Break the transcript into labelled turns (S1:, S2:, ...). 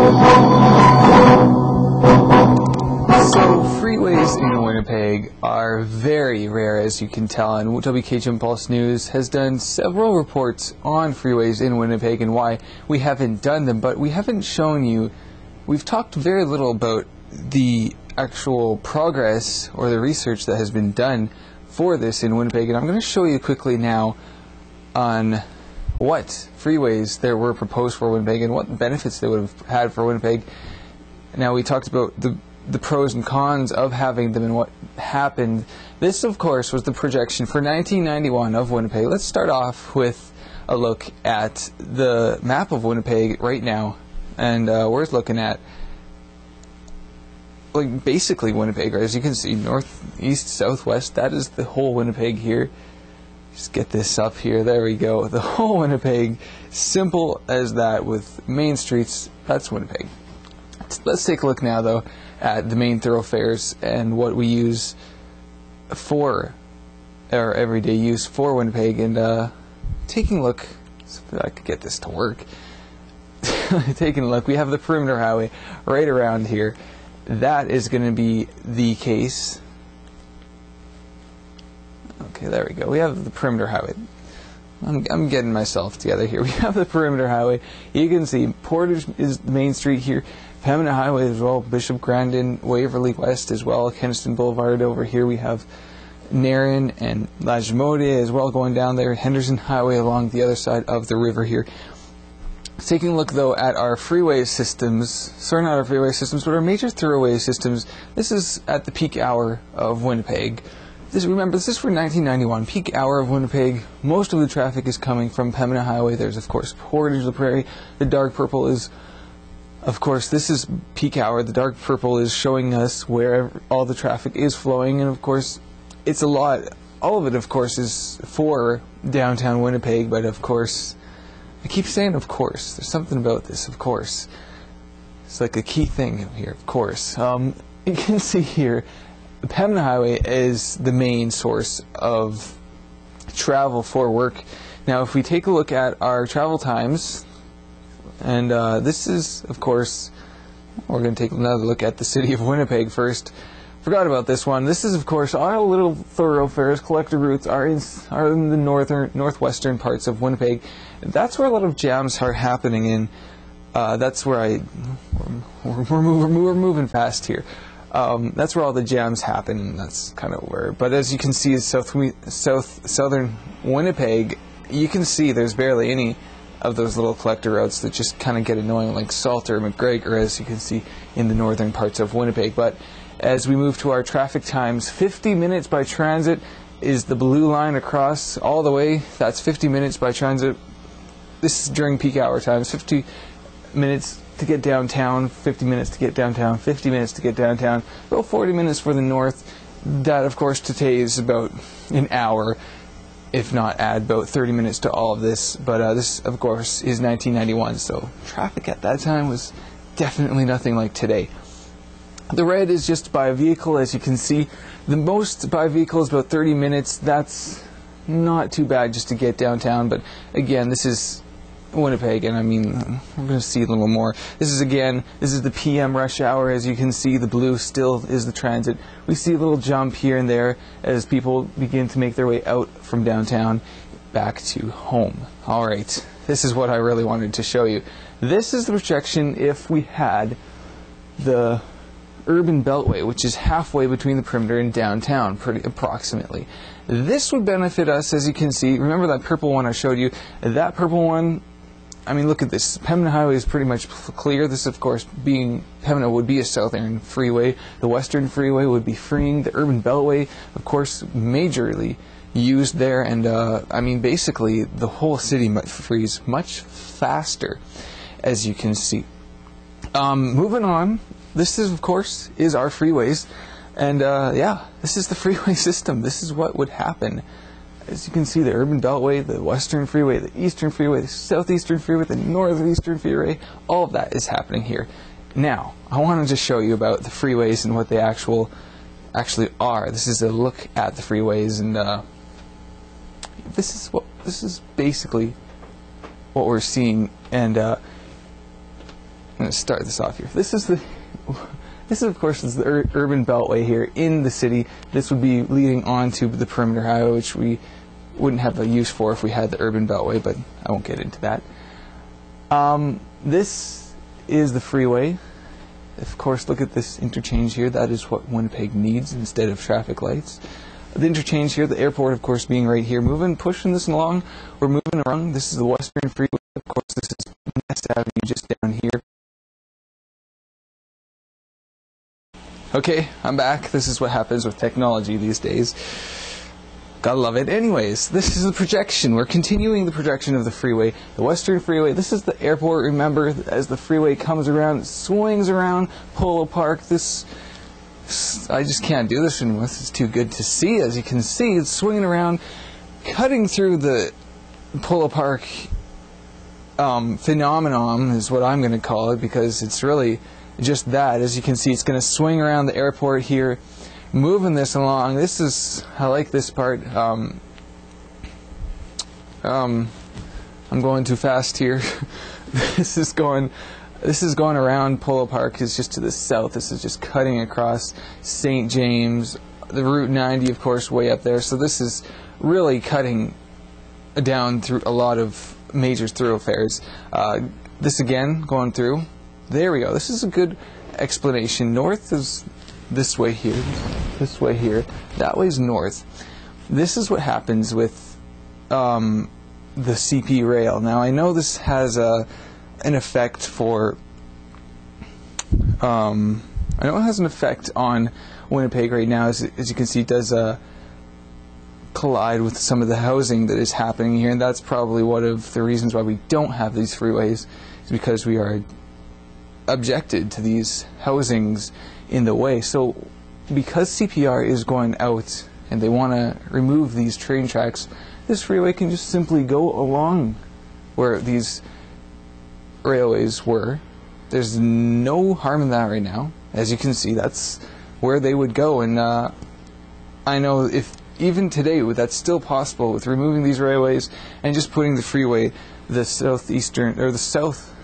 S1: So freeways in Winnipeg are very rare, as you can tell, and WKHM Pulse News has done several reports on freeways in Winnipeg and why we haven't done them, but we haven't shown you, we've talked very little about the actual progress or the research that has been done for this in Winnipeg, and I'm going to show you quickly now on what freeways there were proposed for Winnipeg and what benefits they would have had for Winnipeg. Now, we talked about the pros and cons of having them and what happened. This, of course, was the projection for 1991 of Winnipeg. Let's start off with a look at the map of Winnipeg right now, and we're looking at like basically Winnipeg, right? As you can see, north, east, southwest, that is the whole Winnipeg here. Just get this up here, there we go. The whole Winnipeg, simple as that, with main streets, that's Winnipeg. Let's take a look now, though, at the main thoroughfares and what we use for our everyday use for Winnipeg. And taking a look, so if I could get this to work, taking a look, we have the perimeter highway right around here. That is going to be the case. Okay, there we go. We have the perimeter highway. I'm getting myself together here. We have the perimeter highway. You can see Portage is the main street here. Pembina Highway as well. Bishop Grandin, Waverly West as well. Kenaston Boulevard over here. We have Nairn and Lagimode as well going down there. Henderson Highway along the other side of the river here. Taking a look, though, at our freeway systems, sorry, not our freeway systems, but our major thoroughway systems. This is at the peak hour of Winnipeg. Remember, this is for 1991, peak hour of Winnipeg. Most of the traffic is coming from Pembina Highway. There's, of course, Portage La Prairie. The dark purple is, of course, this is peak hour. The dark purple is showing us where all the traffic is flowing, and, of course, it's a lot. All of it, of course, is for downtown Winnipeg, but, of course, I keep saying, of course. There's something about this, of course. It's like a key thing here, of course. You can see here, the Pembina Highway is the main source of travel for work. Now, if we take a look at our travel times, and this is, of course, we're going to take another look at the city of Winnipeg first. Forgot about this one. This is, of course, our little thoroughfares, collector routes are in the northwestern parts of Winnipeg. That's where a lot of jams are happening in. That's where we're moving fast here. That's where all the jams happen, and that's kind of where. But as you can see, southern Winnipeg, you can see there's barely any of those little collector routes that just kind of get annoying, like Salter, McGregor, as you can see in the northern parts of Winnipeg. But as we move to our traffic times, 50 minutes by transit is the blue line across all the way. That's 50 minutes by transit. This is during peak hour times. 50 minutes to get downtown, 50 minutes to get downtown, 50 minutes to get downtown, about 40 minutes for the north. That, of course, today is about an hour, if not add about 30 minutes to all of this. But this, of course, is 1991, so traffic at that time was definitely nothing like today. The red is just by vehicle, as you can see. The most by vehicle is about 30 minutes. That's not too bad just to get downtown, but again, this is Winnipeg, and I mean, we're going to see a little more. This is the PM rush hour. As you can see, the blue still is the transit. We see a little jump here and there as people begin to make their way out from downtown back to home. All right, this is what I really wanted to show you. This is the projection if we had the urban beltway, which is halfway between the perimeter and downtown, pretty approximately. This would benefit us, as you can see. Remember that purple one I showed you? That purple one, I mean, look at this. Pembina Highway is pretty much clear. This, of course, being Pembina would be a southern freeway. The western freeway would be freeing. The urban beltway, of course, majorly used there. And, I mean, basically, the whole city frees much faster, as you can see. Moving on, this is, of course, is our freeways. And, yeah, this is the freeway system. This is what would happen. As you can see, the urban beltway, the western freeway, the eastern freeway, the southeastern freeway, the northeastern freeway, all of that is happening here. Now, I wanted to show you about the freeways and what they actually are. This is a look at the freeways, and this is basically what we're seeing. And going to start this off here. This is of course the urban beltway here in the city. This would be leading on to the perimeter highway, which we wouldn't have a use for if we had the urban beltway, but I won't get into that. This is the freeway. Of course, look at this interchange here. That is what Winnipeg needs instead of traffic lights. The interchange here, the airport, of course, being right here, pushing this along. We're moving around. This is the Western Freeway. Of course, this is West Avenue just down here. Okay, I'm back. This is what happens with technology these days. Gotta love it. Anyways, this is the projection. We're continuing the projection of the freeway. The Western Freeway, this is the airport. Remember, as the freeway comes around, swings around Polo Park. I just can't do this anymore. This is too good to see. As you can see, it's swinging around, cutting through the Polo Park phenomenon is what I'm going to call it, because it's really just that. As you can see, it's going to swing around the airport here, moving this along. I like this part. I'm going too fast here. This is going around Polo Park. Is just to the south. This is just cutting across St. James, the Route 90, of course, way up there. So this is really cutting down through a lot of major thoroughfares. This again going through. There we go. This is a good explanation. North is this way here, that way's north. This is what happens with the CP rail. Now I know this has an effect for I know it has an effect on Winnipeg right now. As you can see, it does collide with some of the housing that is happening here, and that's probably one of the reasons why we don't have these freeways, is because we are objected to these housings in the way. So because CPR is going out and they want to remove these train tracks, this freeway can just simply go along where these railways were. There's no harm in that right now. As you can see, that's where they would go, and I know if even today that's still possible with removing these railways and just putting the freeway, the southeastern or the south